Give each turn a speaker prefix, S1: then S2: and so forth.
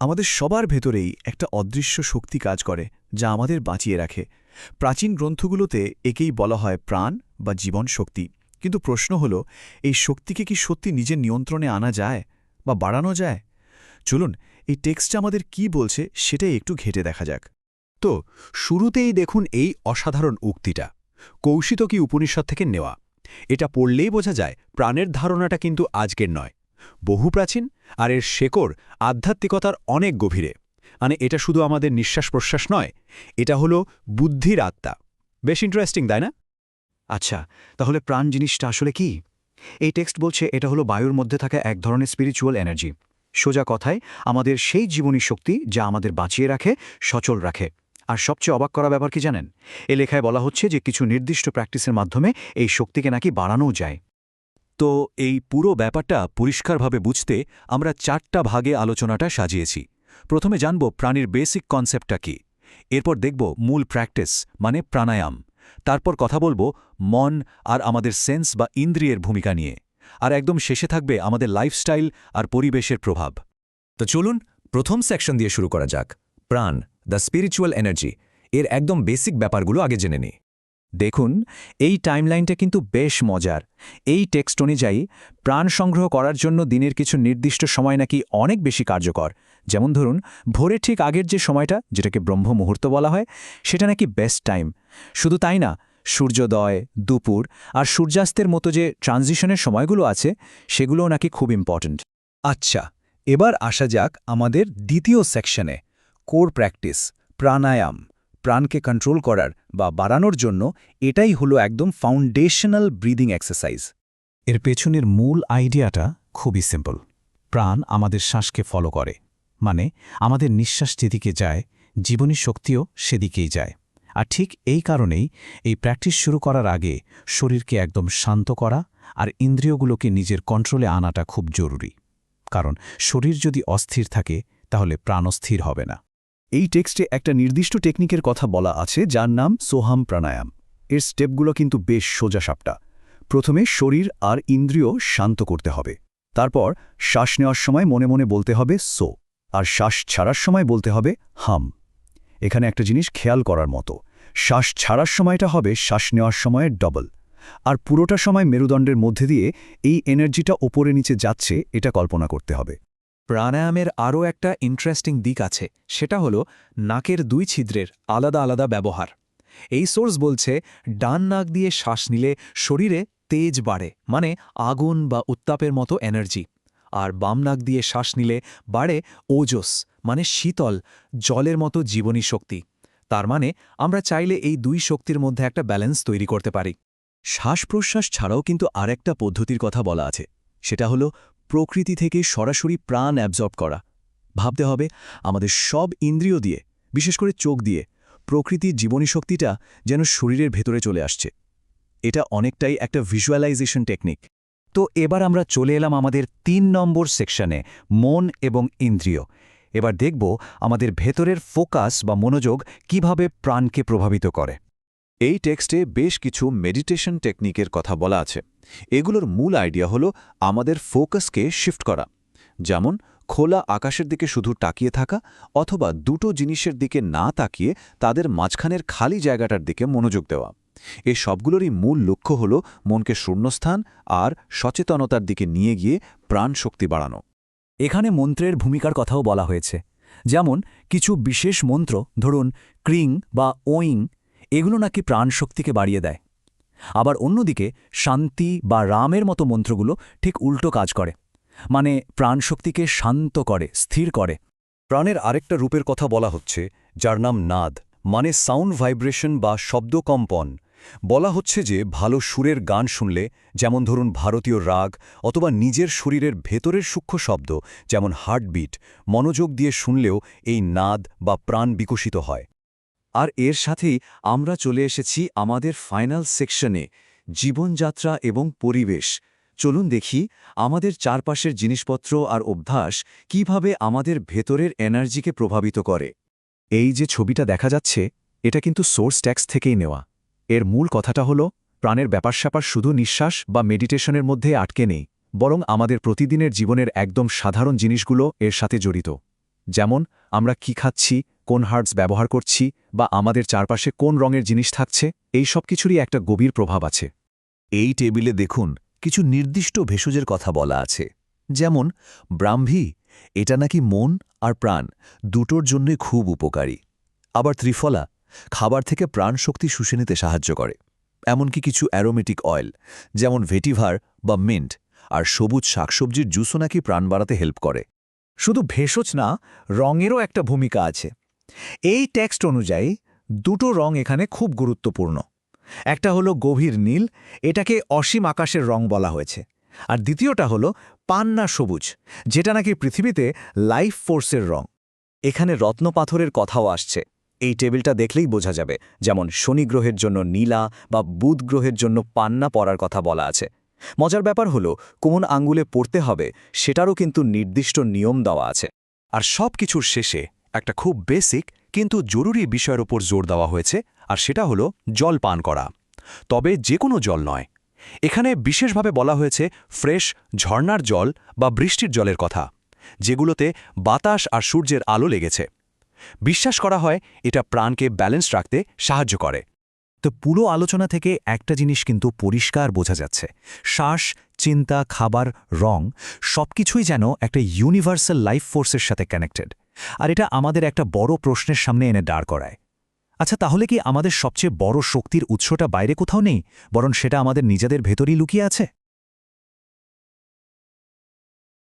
S1: আমাদের সবার ভেতরেই একটা অদৃশ্য শক্তি কাজ করে যা আমাদের বাঁচিয়ে রাখে। প্রাচীন গ্রন্থগুলোতে একেই বলা হয় প্রাণ বা জীবন শক্তি। কিন্তু প্রশ্ন হলো, এই শক্তিকে কি সত্যি নিজের নিয়ন্ত্রণে আনা যায় বা বাড়ানো যায়? চলুন এই টেক্সটটা আমাদের কি বলছে সেটাই একটু ঘেঁটে দেখা যাক।
S2: তো শুরুতেই দেখুন এই অসাধারণ উক্তিটা কৌশিতকী উপনিষদ থেকে নেওয়া। এটা পড়লেই বোঝা যায় প্রাণের ধারণাটা কিন্তু আজকের নয়, বহু প্রাচীন, আর এর শেকড় আধ্যাত্মিকতার অনেক গভীরে। মানে এটা শুধু আমাদের নিঃশ্বাস প্রশ্বাস নয়, এটা হলো বুদ্ধির আত্মা। বেশ ইন্টারেস্টিং, তাই না?
S3: আচ্ছা, তাহলে প্রাণ জিনিসটা আসলে কি? এই টেক্সট বলছে এটা হলো বায়ুর মধ্যে থাকা এক ধরনের স্পিরিচুয়াল এনার্জি। সোজা কথায় আমাদের সেই জীবনী শক্তি যা আমাদের বাঁচিয়ে রাখে, সচল রাখে। আর সবচেয়ে অবাক করা ব্যাপার কি জানেন? এ লেখায় বলা হচ্ছে যে কিছু নির্দিষ্ট প্র্যাকটিসের মাধ্যমে এই শক্তিকে নাকি বাড়ানোও যায়।
S4: তো এই পুরো ব্যাপারটা পরিষ্কারভাবে বুঝতে আমরা 4টা ভাগে আলোচনাটা সাজিয়েছি। প্রথমে জানব প্রাণীর বেসিক কনসেপ্টটা কি, এরপর দেখব মূল প্র্যাকটিস মানে প্রাণায়াম, তারপর কথা বলবো মন আর আমাদের সেন্স বা ইন্দ্রিয়ের ভূমিকা নিয়ে, আর একদম শেষে থাকবে আমাদের লাইফস্টাইল আর পরিবেশের প্রভাব।
S5: তো চলুন প্রথম সেকশন দিয়ে শুরু করা যাক। প্রাণ, দ্য স্পিরিচুয়াল এনার্জি, এর একদম বেসিক ব্যাপারগুলো আগে জেনে নিই।
S3: দেখুন, এই টাইমলাইনটা কিন্তু বেশ মজার। এই টেক্সট অনুযায়ী প্রাণ সংগ্রহ করার জন্য দিনের কিছু নির্দিষ্ট সময় নাকি অনেক বেশি কার্যকর। যেমন ধরুন, ভোরের ঠিক আগের যে সময়টা, যেটাকে ব্রহ্ম মুহূর্ত বলা হয়, সেটা নাকি বেস্ট টাইম। শুধু তাই না, সূর্যোদয়, দুপুর আর সূর্যাস্তের মতো যে ট্রানজিশনের সময়গুলো আছে, সেগুলোও নাকি খুব ইম্পর্ট্যান্ট।
S2: আচ্ছা, এবার আসা যাক আমাদের দ্বিতীয় সেকশনে, কোর প্র্যাকটিস, প্রাণায়াম। প্রাণকে কন্ট্রোল করার বা বাড়ানোর জন্য এটাই হলো একদম ফাউন্ডেশনাল ব্রিদিং এক্সারসাইজ।
S6: এর পেছনের মূল আইডিয়াটা খুবই সিম্পল। প্রাণ আমাদের শ্বাসকে ফলো করে, মানে আমাদের নিঃশ্বাস যেদিকে যায়, জীবনী শক্তিও সেদিকেই যায়। আর ঠিক এই কারণেই এই প্র্যাকটিস শুরু করার আগে শরীরকে একদম শান্ত করা আর ইন্দ্রিয়গুলোকে নিজের কন্ট্রোলে আনাটা খুব জরুরি। কারণ শরীর যদি অস্থির থাকে, তাহলে প্রাণ স্থির হবে না।
S1: এই টেক্সটে একটা নির্দিষ্ট টেকনিকের কথা বলা আছে যার নাম সোহাম প্রাণায়াম। এর স্টেপগুলো কিন্তু বেশ সোজাসাপটা। প্রথমে শরীর আর ইন্দ্রিয় শান্ত করতে হবে। তারপর শ্বাস নেওয়ার সময় মনে মনে বলতে হবে সো, আর শ্বাস ছাড়ার সময় বলতে হবে হাম। এখানে একটা জিনিস খেয়াল করার মতো, শ্বাস ছাড়ার সময়টা হবে শ্বাস নেওয়ার সময়ের ডবল, আর পুরোটা সময় মেরুদণ্ডের মধ্যে দিয়ে এই এনার্জিটা ওপরে নিচে যাচ্ছে এটা কল্পনা করতে হবে।
S4: প্রাণায়ামের আরও একটা ইন্টারেস্টিং দিক আছে, সেটা হলো নাকের 2 ছিদ্রের আলাদা আলাদা ব্যবহার। এই সোর্স বলছে ডান নাক দিয়ে শ্বাস নিলে শরীরে তেজ বাড়ে, মানে আগুন বা উত্তাপের মতো এনার্জি, আর বাম নাক দিয়ে শ্বাস নিলে বাড়ে ওজস, মানে শীতল জলের মতো জীবনী শক্তি। তার মানে আমরা চাইলে এই 2 শক্তির মধ্যে একটা ব্যালেন্স তৈরি করতে পারি।
S5: শ্বাস প্রশ্বাস ছাড়াও কিন্তু আরেকটা পদ্ধতির কথা বলা আছে, সেটা হলো প্রকৃতি থেকে সরাসরি প্রাণ অ্যাবজর্ব করা। ভাবতে হবে আমাদের সব ইন্দ্রিয় দিয়ে, বিশেষ করে চোখ দিয়ে, প্রকৃতির জীবনী শক্তিটা যেন শরীরের ভেতরে চলে আসছে। এটা অনেকটাই একটা ভিজুয়ালাইজেশন টেকনিক।
S3: তো এবার আমরা চলে এলাম আমাদের 3 নম্বর সেকশনে, মন এবং ইন্দ্রিয়। এবার দেখব আমাদের ভেতরের ফোকাস বা মনোযোগ কিভাবে প্রাণকে প্রভাবিত করে।
S4: এই টেক্সটে বেশ কিছু মেডিটেশন টেকনিকের কথা বলা আছে। এগুলোর মূল আইডিয়া হলো আমাদের ফোকাসকে শিফট করা। যেমন খোলা আকাশের দিকে শুধু তাকিয়ে থাকা, অথবা দুটো জিনিসের দিকে না তাকিয়ে তাদের মাঝখানের খালি জায়গাটার দিকে মনোযোগ দেওয়া। এই সবগুলোরই মূল লক্ষ্য হল মনকে শূন্যস্থান আর সচেতনতার দিকে নিয়ে গিয়ে প্রাণ শক্তি বাড়ানো।
S3: এখানে মন্ত্রের ভূমিকার কথাও বলা হয়েছে। যেমন কিছু বিশেষ মন্ত্র, ধরুন ক্রিং বা ওইং, এগুলো নাকি প্রাণশক্তিকে বাড়িয়ে দেয়। আবার অন্যদিকে শান্তি বা রামের মতো মন্ত্রগুলো ঠিক উল্টো কাজ করে, মানে প্রাণশক্তিকে শান্ত করে, স্থির করে।
S2: প্রাণের আরেকটা রূপের কথা বলা হচ্ছে, যার নাম নাদ, মানে সাউন্ড ভাইব্রেশন বা শব্দকম্পন। বলা হচ্ছে যে ভালো সুরের গান শুনলে, যেমন ধরুন ভারতীয় রাগ, অথবা নিজের শরীরের ভেতরের সূক্ষ্ম শব্দ যেমন হার্টবিট, মনোযোগ দিয়ে শুনলেও এই নাদ বা প্রাণ বিকশিত হয়।
S5: আর এর সাথেই আমরা চলে এসেছি আমাদের ফাইনাল সেকশনে, জীবনযাত্রা এবং পরিবেশ। চলুন দেখি আমাদের চারপাশের জিনিসপত্র আর অভ্যাস কিভাবে আমাদের ভেতরের এনার্জিকে প্রভাবিত করে।
S3: এই যে ছবিটা দেখা যাচ্ছে, এটা কিন্তু সোর্স টেক্সট থেকেই নেওয়া। এর মূল কথাটা হলো প্রাণের ব্যাপার-স্যাপার শুধু নিঃশ্বাস বা মেডিটেশনের মধ্যে আটকে নেই, বরং আমাদের প্রতিদিনের জীবনের একদম সাধারণ জিনিসগুলো এর সাথে জড়িত। যেমন আমরা কি খাচ্ছি, কোন হার্বস ব্যবহার করছি বা আমাদের চারপাশে কোন রঙের জিনিস থাকছে, এই সব কিছুরই একটা গভীর প্রভাব আছে।
S5: এই টেবিলে দেখুন কিছু নির্দিষ্ট ভেষজের কথা বলা আছে, যেমন ব্রাহ্মী, এটা নাকি মন আর প্রাণ দুটোর জন্যই খুব উপকারী। আবার ত্রিফলা, খাবার থেকে প্রাণশক্তি শুষে নিতে সাহায্য করে। এমনকি কিছু অ্যারোমেটিক অয়েল, যেমন ভেটিভার বা মিন্ট, আর সবুজ শাকসবজির জুসও নাকি প্রাণ বাড়াতে হেল্প করে।
S3: শুধু ভেষজ না, রঙেরও একটা ভূমিকা আছে। এই টেক্সট অনুযায়ী দুটো রং এখানে খুব গুরুত্বপূর্ণ। একটা হলো গভীর নীল, এটাকে অসীম আকাশের রং বলা হয়েছে। আর দ্বিতীয়টা হলো পান্না সবুজ, যেটা নাকি পৃথিবীতে লাইফ ফোর্সের রং। এখানে রত্নপাথরের কথাও আসছে। এই টেবিলটা দেখলেই বোঝা যাবে, যেমন শনি গ্রহের জন্য নীলা বা বুধ গ্রহের জন্য পান্না পরার কথা বলা আছে। মজার ব্যাপার হলো কোন আঙ্গুলে পড়তে হবে সেটারও কিন্তু নির্দিষ্ট নিয়ম দেওয়া আছে।
S2: আর সব কিছুর শেষে একটা খুব বেসিক কিন্তু জরুরি বিষয়ের ওপর জোর দেওয়া হয়েছে, আর সেটা হলো জল পান করা। তবে যে কোনো জল নয়। এখানে বিশেষভাবে বলা হয়েছে ফ্রেশ ঝর্ণার জল বা বৃষ্টির জলের কথা, যেগুলোতে বাতাস আর সূর্যের আলো লেগেছে। বিশ্বাস করা হয় এটা প্রাণকে ব্যালেন্স রাখতে সাহায্য করে।
S3: তো পুরো আলোচনা থেকে একটা জিনিস কিন্তু পরিষ্কার বোঝা যাচ্ছে, শ্বাস, চিন্তা, খাবার, রং সবকিছুই যেন একটা ইউনিভার্সাল লাইফ ফোর্সের সাথে কানেক্টেড। আর এটা আমাদের একটা বড় প্রশ্নের সামনে এনে দাঁড় করায়। আচ্ছা, তাহলে কি আমাদের সবচেয়ে বড় শক্তির উৎসটা বাইরে কোথাও নেই, বরং সেটা আমাদের নিজেদের ভেতরেই লুকিয়ে আছে?